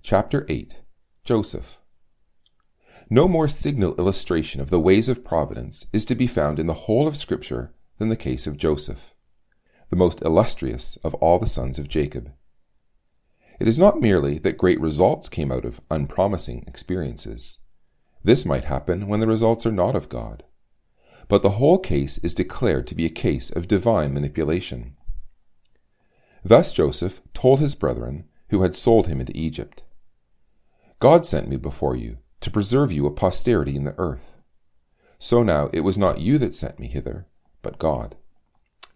Chapter 8. Joseph. No more signal illustration of the ways of providence is to be found in the whole of Scripture than the case of Joseph, the most illustrious of all the sons of Jacob. It is not merely that great results came out of unpromising experiences. This might happen when the results are not of God. But the whole case is declared to be a case of divine manipulation. Thus Joseph told his brethren who had sold him into Egypt, God sent me before you to preserve you a posterity in the earth. So now it was not you that sent me hither, but God.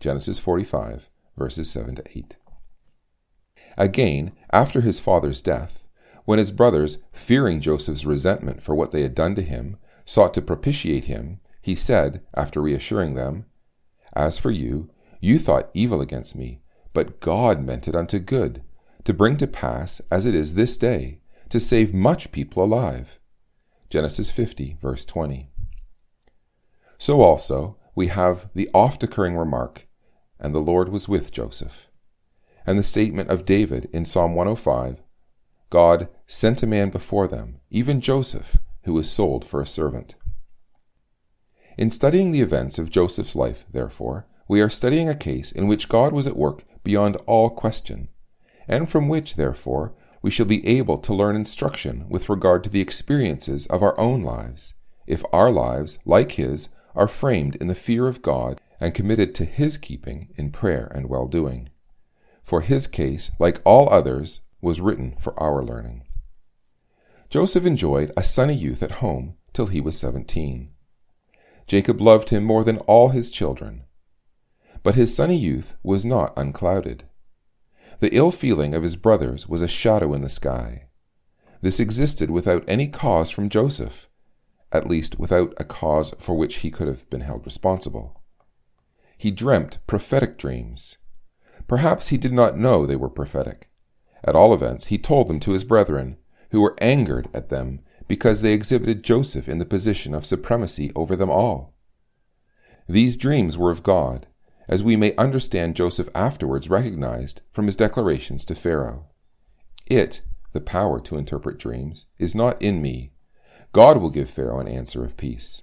Genesis 45, verses 7 to 8. Again, after his father's death, when his brothers, fearing Joseph's resentment for what they had done to him, sought to propitiate him, he said, after reassuring them, As for you, you thought evil against me, but God meant it unto good, to bring to pass, as it is this day, to save much people alive. Genesis 50, verse 20. So also we have the oft-occurring remark, and the Lord was with Joseph, and the statement of David in Psalm 105, God sent a man before them, even Joseph, who was sold for a servant. In studying the events of Joseph's life, therefore, we are studying a case in which God was at work beyond all question, and from which, therefore, we shall be able to learn instruction with regard to the experiences of our own lives, if our lives, like his, are framed in the fear of God and committed to his keeping in prayer and well-doing. For his case, like all others, was written for our learning. Joseph enjoyed a sunny youth at home till he was 17. Jacob loved him more than all his children. But his sunny youth was not unclouded. The ill feeling of his brothers was a shadow in the sky. This existed without any cause from Joseph, at least without a cause for which he could have been held responsible. He dreamt prophetic dreams. Perhaps he did not know they were prophetic. At all events, he told them to his brethren, who were angered at them because they exhibited Joseph in the position of supremacy over them all. These dreams were of God, as we may understand Joseph afterwards recognized from his declarations to Pharaoh. It, the power to interpret dreams, is not in me. God will give Pharaoh an answer of peace.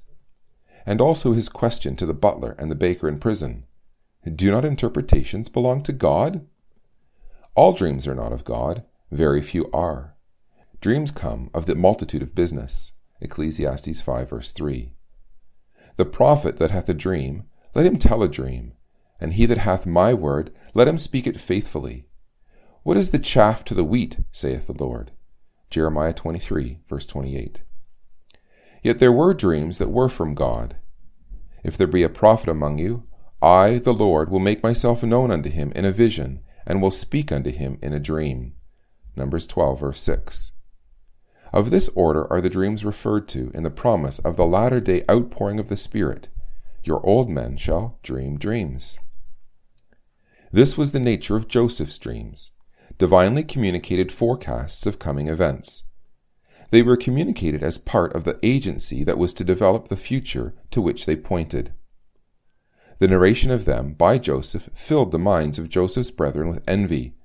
And also his question to the butler and the baker in prison, Do not interpretations belong to God? All dreams are not of God, very few are. Dreams come of the multitude of business. Ecclesiastes 5, verse 3. The prophet that hath a dream, let him tell a dream, and he that hath my word, let him speak it faithfully. What is the chaff to the wheat, saith the Lord? Jeremiah 23, verse 28. Yet there were dreams that were from God. If there be a prophet among you, I, the Lord, will make myself known unto him in a vision, and will speak unto him in a dream. Numbers 12, verse 6. Of this order are the dreams referred to in the promise of the latter-day outpouring of the Spirit. Your old men shall dream dreams. This was the nature of Joseph's dreams, divinely communicated forecasts of coming events. They were communicated as part of the agency that was to develop the future to which they pointed. The narration of them by Joseph filled the minds of Joseph's brethren with envy,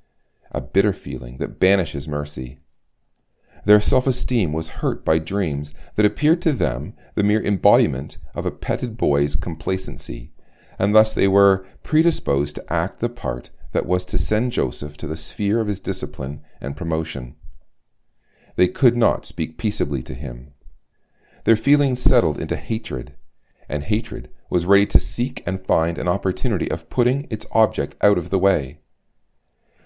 a bitter feeling that banishes mercy. Their self-esteem was hurt by dreams that appeared to them the mere embodiment of a petted boy's complacency, and thus they were predisposed to act the part that was to send Joseph to the sphere of his discipline and promotion. They could not speak peaceably to him. Their feelings settled into hatred, and hatred was ready to seek and find an opportunity of putting its object out of the way.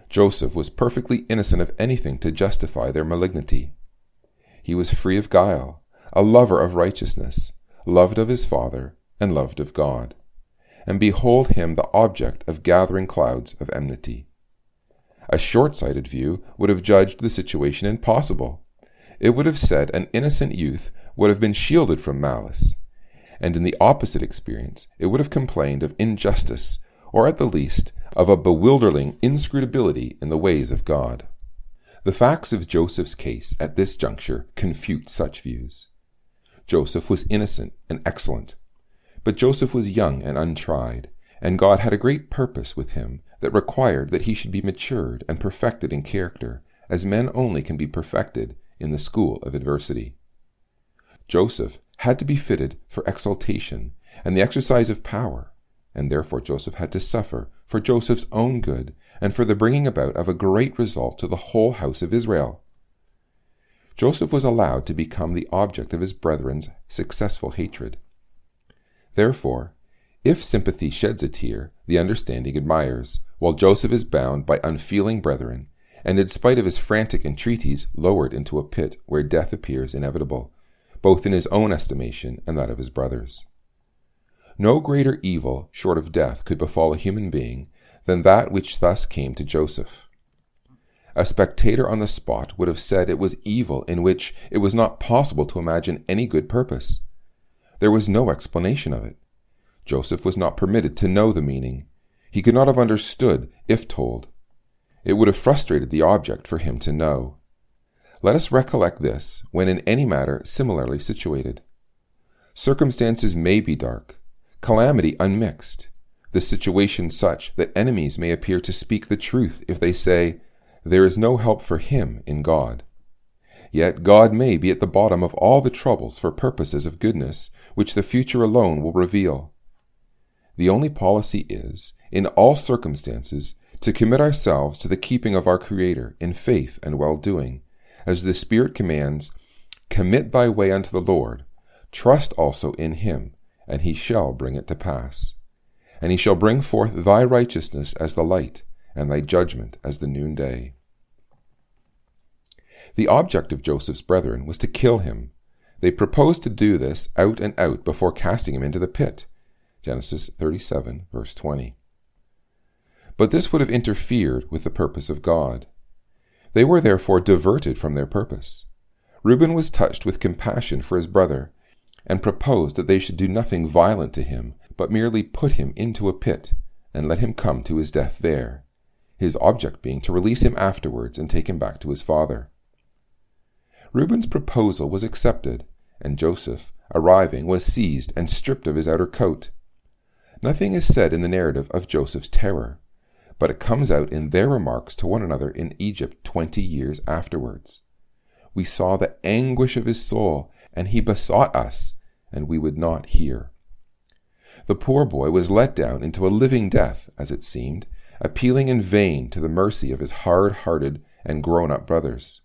Joseph was perfectly innocent of anything to justify their malignity. He was free of guile, a lover of righteousness, loved of his father, and loved of God. And behold him the object of gathering clouds of enmity. A short-sighted view would have judged the situation impossible. It would have said an innocent youth would have been shielded from malice. And in the opposite experience, it would have complained of injustice, or at the least, of a bewildering inscrutability in the ways of God. The facts of Joseph's case at this juncture confute such views. Joseph was innocent and excellent, but Joseph was young and untried, and God had a great purpose with him that required that he should be matured and perfected in character as men only can be perfected in the school of adversity. Joseph had to be fitted for exaltation and the exercise of power, and therefore Joseph had to suffer for Joseph's own good and for the bringing about of a great result to the whole house of Israel. Joseph was allowed to become the object of his brethren's successful hatred. Therefore, if sympathy sheds a tear, the understanding admires, while Joseph is bound by unfeeling brethren, and in spite of his frantic entreaties lowered into a pit where death appears inevitable, both in his own estimation and that of his brothers. No greater evil, short of death, could befall a human being than that which thus came to Joseph. A spectator on the spot would have said it was evil in which it was not possible to imagine any good purpose. There was no explanation of it. Joseph was not permitted to know the meaning. He could not have understood if told. It would have frustrated the object for him to know. Let us recollect this when in any matter similarly situated. Circumstances may be dark, calamity unmixed, the situation such that enemies may appear to speak the truth if they say, "There is no help for him in God." Yet God may be at the bottom of all the troubles for purposes of goodness, which the future alone will reveal. The only policy is, in all circumstances, to commit ourselves to the keeping of our Creator in faith and well-doing, as the Spirit commands, "Commit thy way unto the Lord, trust also in him, and he shall bring it to pass. And he shall bring forth thy righteousness as the light, and thy judgment as the noonday." The object of Joseph's brethren was to kill him. They proposed to do this out and out before casting him into the pit. Genesis 37, verse 20. But this would have interfered with the purpose of God. They were therefore diverted from their purpose. Reuben was touched with compassion for his brother, and proposed that they should do nothing violent to him, but merely put him into a pit, and let him come to his death there, his object being to release him afterwards and take him back to his father. Reuben's proposal was accepted, and Joseph, arriving, was seized and stripped of his outer coat. Nothing is said in the narrative of Joseph's terror, but it comes out in their remarks to one another in Egypt 20 years afterwards. "We saw the anguish of his soul, and he besought us, and we would not hear." The poor boy was let down into a living death, as it seemed, appealing in vain to the mercy of his hard-hearted and grown-up brothers.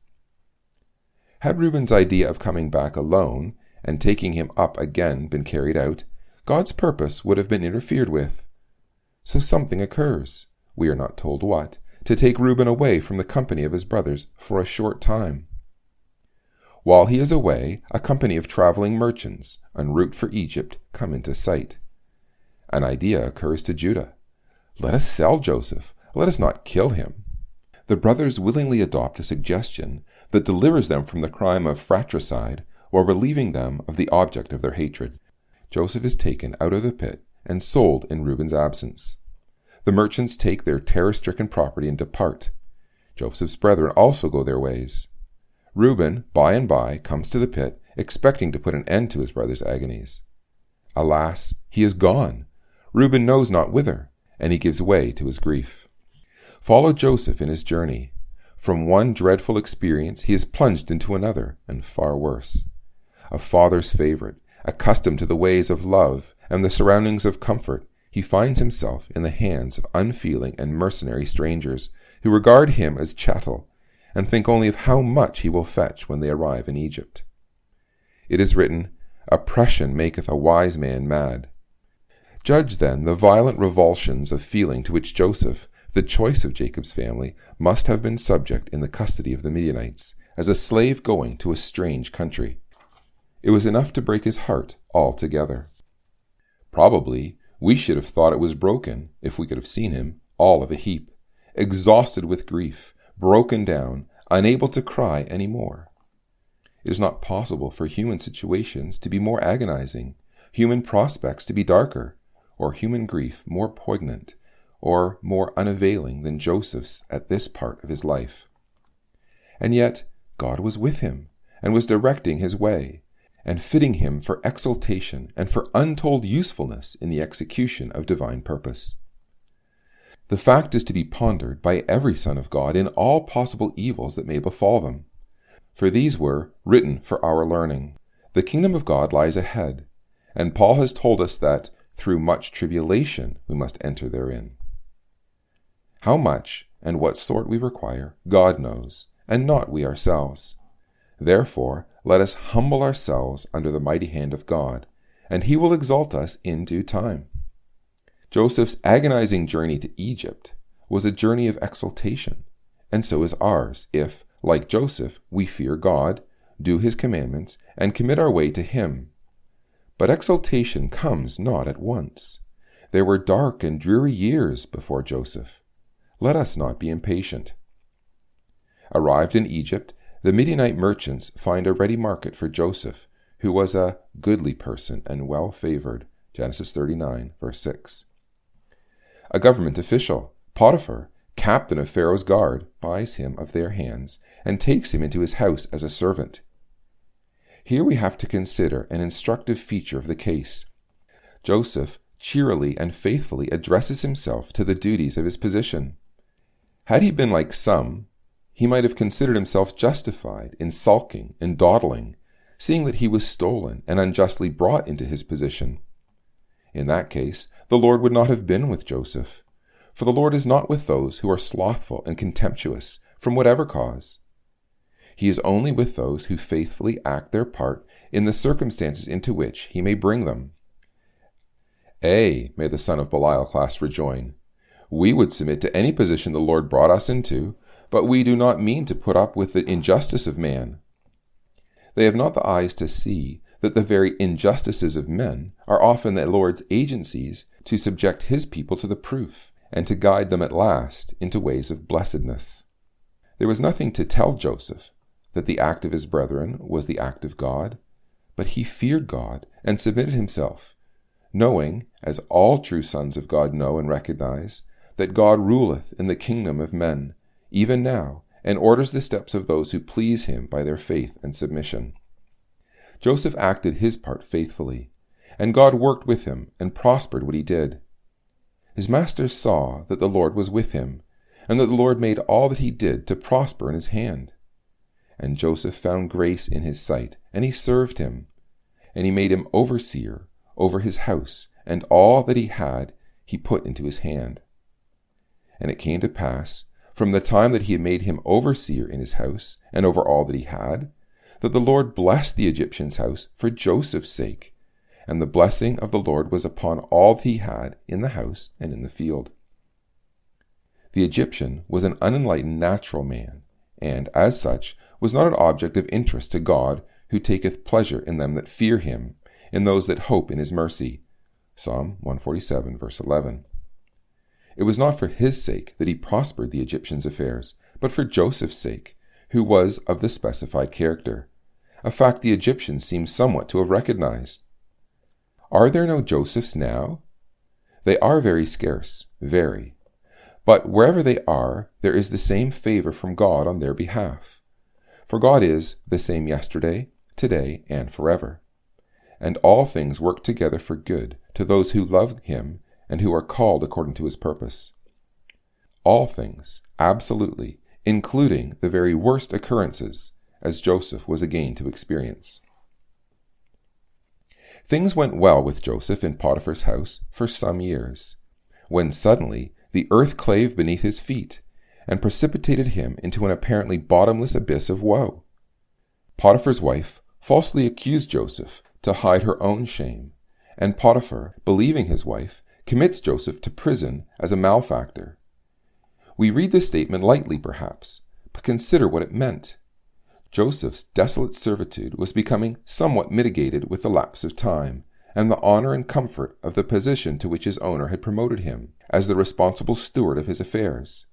Had Reuben's idea of coming back alone and taking him up again been carried out, God's purpose would have been interfered with. So something occurs, we are not told what, to take Reuben away from the company of his brothers for a short time. While he is away, a company of traveling merchants, en route for Egypt, come into sight. An idea occurs to Judah. Let us sell Joseph. Let us not kill him. The brothers willingly adopt a suggestion that delivers them from the crime of fratricide while relieving them of the object of their hatred. Joseph is taken out of the pit and sold in Reuben's absence. The merchants take their terror-stricken property and depart. Joseph's brethren also go their ways. Reuben, by and by, comes to the pit, expecting to put an end to his brother's agonies. Alas, he is gone. Reuben knows not whither, and he gives way to his grief. Follow Joseph in his journey. From one dreadful experience he is plunged into another, and far worse. A father's favorite, accustomed to the ways of love and the surroundings of comfort, he finds himself in the hands of unfeeling and mercenary strangers who regard him as chattel, and think only of how much he will fetch when they arrive in Egypt. It is written, "Oppression maketh a wise man mad." Judge then the violent revulsions of feeling to which Joseph, the choice of Jacob's family, must have been subject in the custody of the Midianites, as a slave going to a strange country. It was enough to break his heart altogether. Probably we should have thought it was broken, if we could have seen him, all of a heap, exhausted with grief, broken down, unable to cry any more. It is not possible for human situations to be more agonizing, human prospects to be darker, or human grief more poignant, or more unavailing than Joseph's at this part of his life. And yet God was with him, and was directing his way, and fitting him for exaltation and for untold usefulness in the execution of divine purpose. The fact is to be pondered by every son of God in all possible evils that may befall them. For these were written for our learning. The kingdom of God lies ahead, and Paul has told us that through much tribulation we must enter therein. How much and what sort we require, God knows, and not we ourselves. Therefore, let us humble ourselves under the mighty hand of God, and he will exalt us in due time. Joseph's agonizing journey to Egypt was a journey of exaltation, and so is ours if, like Joseph, we fear God, do his commandments, and commit our way to him. But exaltation comes not at once. There were dark and dreary years before Joseph. Let us not be impatient. Arrived in Egypt, the Midianite merchants find a ready market for Joseph, who was a goodly person and well favored. Genesis 39, verse 6. A government official, Potiphar, captain of Pharaoh's guard, buys him of their hands and takes him into his house as a servant. Here we have to consider an instructive feature of the case. Joseph cheerily and faithfully addresses himself to the duties of his position. Had he been like some, he might have considered himself justified in sulking and dawdling, seeing that he was stolen and unjustly brought into his position. In that case, the Lord would not have been with Joseph, for the Lord is not with those who are slothful and contemptuous from whatever cause. He is only with those who faithfully act their part in the circumstances into which he may bring them. May the son of Belial class rejoin. We would submit to any position the Lord brought us into, but we do not mean to put up with the injustice of man. They have not the eyes to see that the very injustices of men are often the Lord's agencies to subject his people to the proof, and to guide them at last into ways of blessedness. There was nothing to tell Joseph that the act of his brethren was the act of God, but he feared God and submitted himself, knowing, as all true sons of God know and recognize, that God ruleth in the kingdom of men, even now, and orders the steps of those who please him by their faith and submission. Joseph acted his part faithfully, and God worked with him and prospered what he did. His masters saw that the Lord was with him, and that the Lord made all that he did to prosper in his hand. And Joseph found grace in his sight, and he served him, and he made him overseer over his house, and all that he had he put into his hand. And it came to pass, from the time that he had made him overseer in his house, and over all that he had, that the Lord blessed the Egyptian's house for Joseph's sake, and the blessing of the Lord was upon all that he had in the house and in the field. The Egyptian was an unenlightened natural man, and, as such, was not an object of interest to God, who taketh pleasure in them that fear him, in those that hope in his mercy. Psalm 147, verse 11. It was not for his sake that he prospered the Egyptian's affairs, but for Joseph's sake, who was of the specified character, a fact the Egyptians seem somewhat to have recognized. Are there no Josephs now? They are very scarce, very. But wherever they are, there is the same favor from God on their behalf. For God is the same yesterday, today, and forever. And all things work together for good to those who love him and who are called according to his purpose. All things, absolutely, including the very worst occurrences, as Joseph was again to experience. Things went well with Joseph in Potiphar's house for some years, when suddenly the earth clave beneath his feet, and precipitated him into an apparently bottomless abyss of woe. Potiphar's wife falsely accused Joseph to hide her own shame, and Potiphar, believing his wife, commits Joseph to prison as a malefactor. We read this statement lightly, perhaps, but consider what it meant. Joseph's desolate servitude was becoming somewhat mitigated with the lapse of time, and the honor and comfort of the position to which his owner had promoted him, as the responsible steward of his affairs.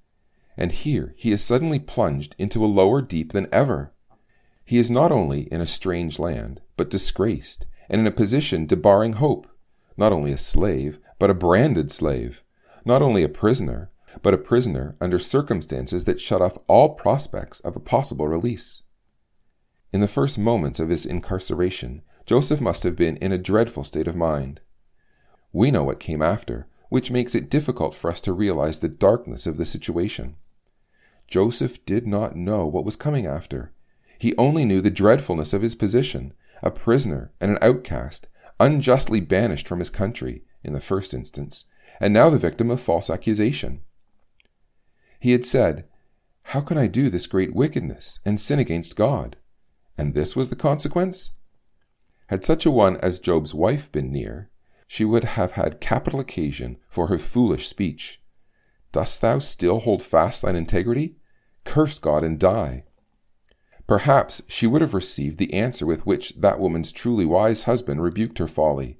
And here he is suddenly plunged into a lower deep than ever. He is not only in a strange land, but disgraced, and in a position debarring hope, not only a slave, but a branded slave, not only a prisoner, but a prisoner under circumstances that shut off all prospects of a possible release. In the first moments of his incarceration, Joseph must have been in a dreadful state of mind. We know what came after, which makes it difficult for us to realize the darkness of the situation. Joseph did not know what was coming after. He only knew the dreadfulness of his position, a prisoner and an outcast, unjustly banished from his country, in the first instance, and now the victim of false accusation. He had said, "How can I do this great wickedness and sin against God?" And this was the consequence? Had such a one as Job's wife been near, she would have had capital occasion for her foolish speech. "Dost thou still hold fast thine integrity? Curse God and die." Perhaps she would have received the answer with which that woman's truly wise husband rebuked her folly.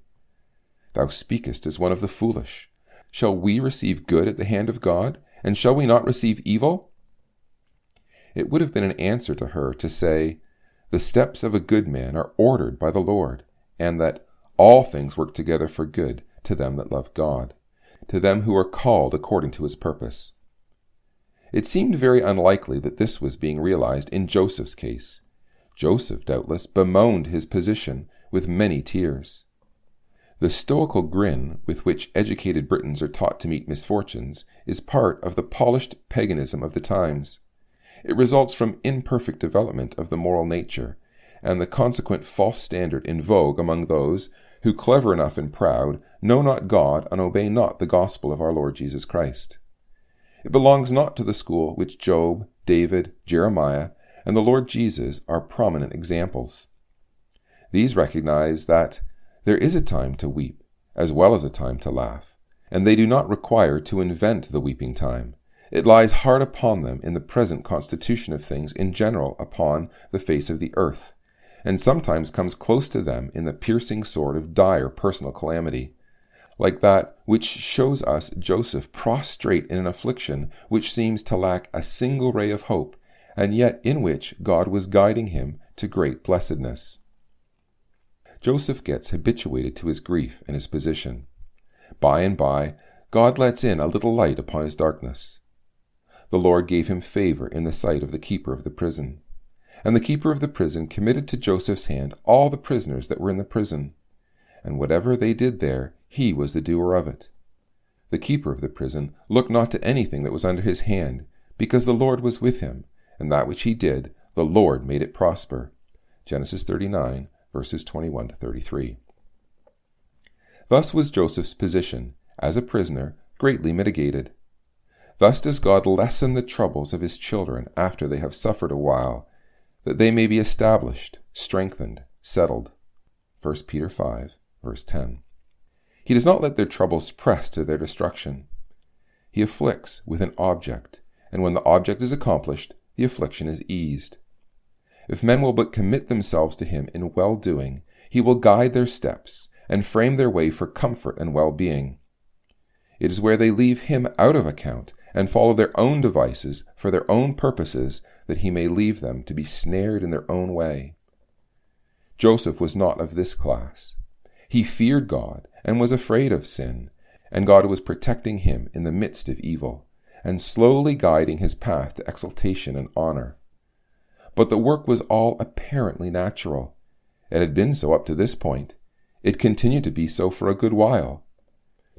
"Thou speakest as one of the foolish. Shall we receive good at the hand of God, and shall we not receive evil?" It would have been an answer to her to say, "The steps of a good man are ordered by the Lord, and that all things work together for good to them that love God, to them who are called according to his purpose." It seemed very unlikely that this was being realized in Joseph's case. Joseph, doubtless, bemoaned his position with many tears. The stoical grin with which educated Britons are taught to meet misfortunes is part of the polished paganism of the times. It results from imperfect development of the moral nature, and the consequent false standard in vogue among those who, clever enough and proud, know not God and obey not the gospel of our Lord Jesus Christ. It belongs not to the school which Job, David, Jeremiah, and the Lord Jesus are prominent examples. These recognize that there is a time to weep, as well as a time to laugh, and they do not require to invent the weeping time. It lies hard upon them in the present constitution of things in general upon the face of the earth, and sometimes comes close to them in the piercing sword of dire personal calamity, like that which shows us Joseph prostrate in an affliction which seems to lack a single ray of hope, and yet in which God was guiding him to great blessedness. Joseph gets habituated to his grief and his position. By and by, God lets in a little light upon his darkness. The Lord gave him favor in the sight of the keeper of the prison, and the keeper of the prison committed to Joseph's hand all the prisoners that were in the prison, and whatever they did there, he was the doer of it. The keeper of the prison looked not to anything that was under his hand, because the Lord was with him, and that which he did, the Lord made it prosper. Genesis 39, verses 21 to 33. Thus was Joseph's position, as a prisoner, greatly mitigated. Thus does God lessen the troubles of his children after they have suffered a while, that they may be established, strengthened, settled. 1 Peter 5, verse 10. He does not let their troubles press to their destruction. He afflicts with an object, and when the object is accomplished, the affliction is eased. If men will but commit themselves to him in well-doing, he will guide their steps, and frame their way for comfort and well-being. It is where they leave him out of account, and follow their own devices for their own purposes, that he may leave them to be snared in their own way. Joseph was not of this class. He feared God and was afraid of sin, and God was protecting him in the midst of evil, and slowly guiding his path to exaltation and honor. But the work was all apparently natural. It had been so up to this point. It continued to be so for a good while.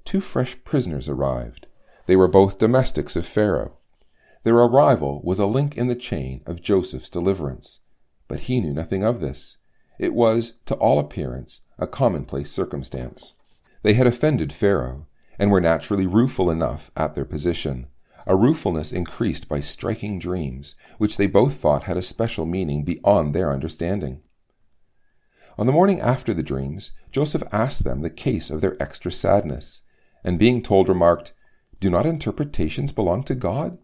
2 fresh prisoners arrived. They were both domestics of Pharaoh. Their arrival was a link in the chain of Joseph's deliverance, but he knew nothing of this. It was, to all appearance, a commonplace circumstance. They had offended Pharaoh, and were naturally rueful enough at their position, a ruefulness increased by striking dreams, which they both thought had a special meaning beyond their understanding. On the morning after the dreams, Joseph asked them the case of their extra sadness, and being told, remarked, "Do not interpretations belong to God?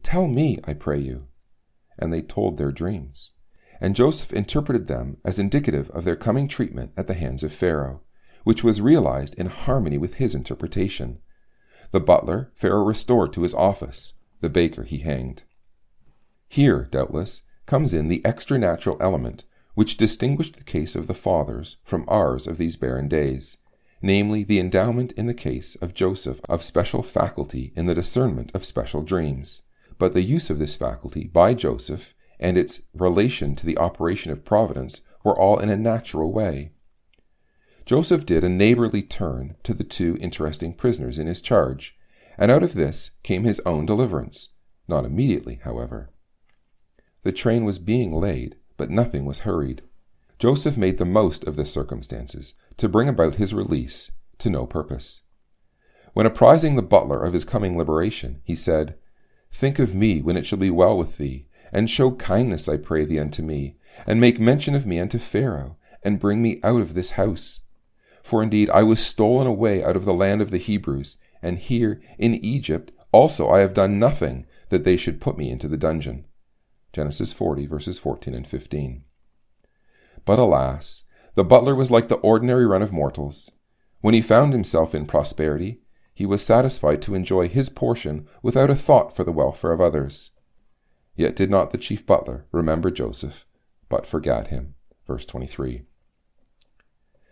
Tell me, I pray you." And they told their dreams. And Joseph interpreted them as indicative of their coming treatment at the hands of Pharaoh, which was realized in harmony with his interpretation. The butler Pharaoh restored to his office, the baker he hanged. Here, doubtless, comes in the extra-natural element which distinguished the case of the fathers from ours of these barren days, namely the endowment in the case of Joseph of special faculty in the discernment of special dreams, but the use of this faculty by Joseph and its relation to the operation of providence were all in a natural way. Joseph did a neighborly turn to the two interesting prisoners in his charge, and out of this came his own deliverance, not immediately, however. The train was being laid, but nothing was hurried. Joseph made the most of the circumstances to bring about his release to no purpose. When apprising the butler of his coming liberation, he said, "Think of me when it shall be well with thee, and show kindness, I pray thee, unto me, and make mention of me unto Pharaoh, and bring me out of this house. For indeed I was stolen away out of the land of the Hebrews, and here in Egypt also I have done nothing that they should put me into the dungeon." Genesis 40, verses 14 and 15. But alas, the butler was like the ordinary run of mortals. When he found himself in prosperity, he was satisfied to enjoy his portion without a thought for the welfare of others. Yet did not the chief butler remember Joseph, but forgat him. Verse 23.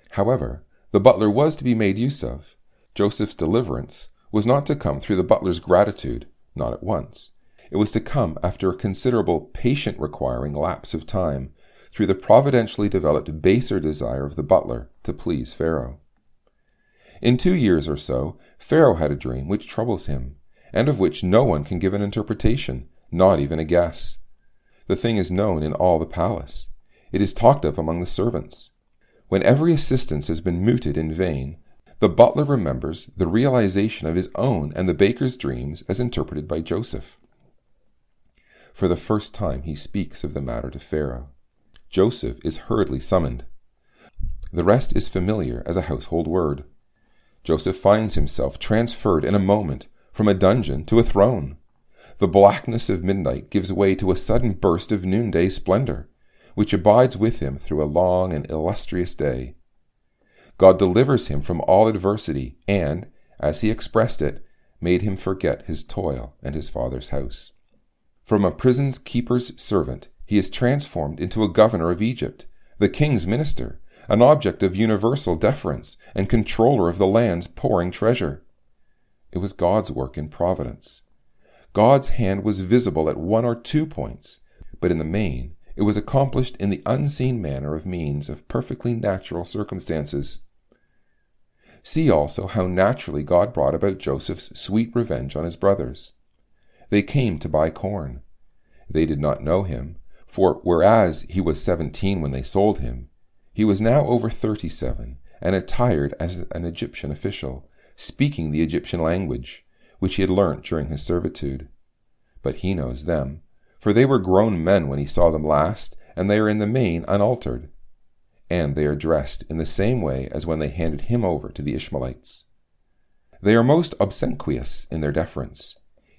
However, the butler was to be made use of. Joseph's deliverance was not to come through the butler's gratitude, not at once. It was to come after a considerable patient requiring lapse of time, through the providentially developed baser desire of the butler to please Pharaoh. In 2 years or so, Pharaoh had a dream which troubles him, and of which no one can give an interpretation, not even a guess. The thing is known in all the palace. It is talked of among the servants. When every assistance has been mooted in vain, the butler remembers the realization of his own and the baker's dreams as interpreted by Joseph. For the first time he speaks of the matter to Pharaoh. Joseph is hurriedly summoned. The rest is familiar as a household word. Joseph finds himself transferred in a moment from a dungeon to a throne. The blackness of midnight gives way to a sudden burst of noonday splendor, which abides with him through a long and illustrious day. God delivers him from all adversity and, as he expressed it, made him forget his toil and his father's house. From a prison's keeper's servant, he is transformed into a governor of Egypt, the king's minister, an object of universal deference, and controller of the land's pouring treasure. It was God's work in Providence. God's hand was visible at 1 or 2 points, but in the main it was accomplished in the unseen manner of means of perfectly natural circumstances. See also how naturally God brought about Joseph's sweet revenge on his brothers. They came to buy corn. They did not know him, for whereas he was 17 when they sold him, he was now over 37 and attired as an Egyptian official, speaking the Egyptian language, which he had learnt during his servitude. But he knows them, for they were grown men when he saw them last, and they are in the main unaltered. And they are dressed in the same way as when they handed him over to the Ishmaelites. They are most obsequious in their deference.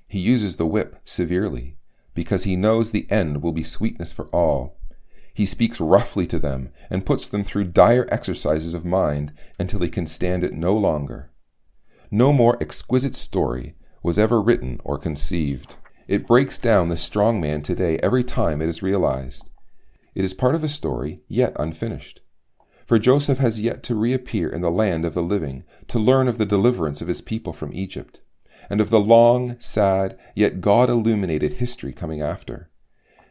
He uses the whip severely, because he knows the end will be sweetness for all. He speaks roughly to them, and puts them through dire exercises of mind until he can stand it no longer. No more exquisite story was ever written or conceived. It breaks down the strong man today every time it is realized. It is part of a story yet unfinished. For Joseph has yet to reappear in the land of the living, to learn of the deliverance of his people from Egypt, and of the long, sad, yet God-illuminated history coming after,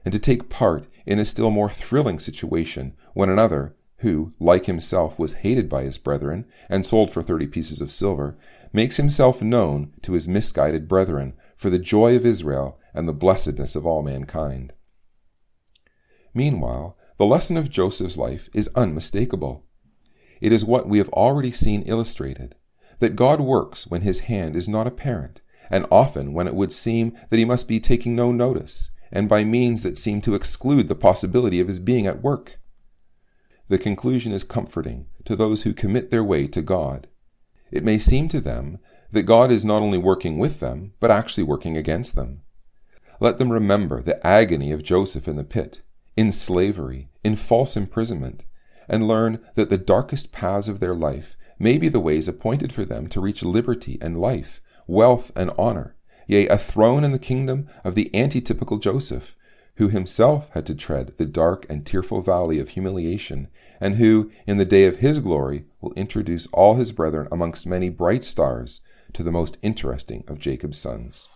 and to take part in a still more thrilling situation when another, who, like himself, was hated by his brethren and sold for 30 pieces of silver, makes himself known to his misguided brethren for the joy of Israel and the blessedness of all mankind. Meanwhile, the lesson of Joseph's life is unmistakable. It is what we have already seen illustrated, that God works when his hand is not apparent, and often when it would seem that he must be taking no notice, and by means that seem to exclude the possibility of his being at work. The conclusion is comforting to those who commit their way to God. It may seem to them that God is not only working with them, but actually working against them. Let them remember the agony of Joseph in the pit, in slavery, in false imprisonment, and learn that the darkest paths of their life may be the ways appointed for them to reach liberty and life, wealth and honor, yea, a throne in the kingdom of the antitypical Joseph, who himself had to tread the dark and tearful valley of humiliation, and who, in the day of his glory, will introduce all his brethren amongst many bright stars to the most interesting of Jacob's sons.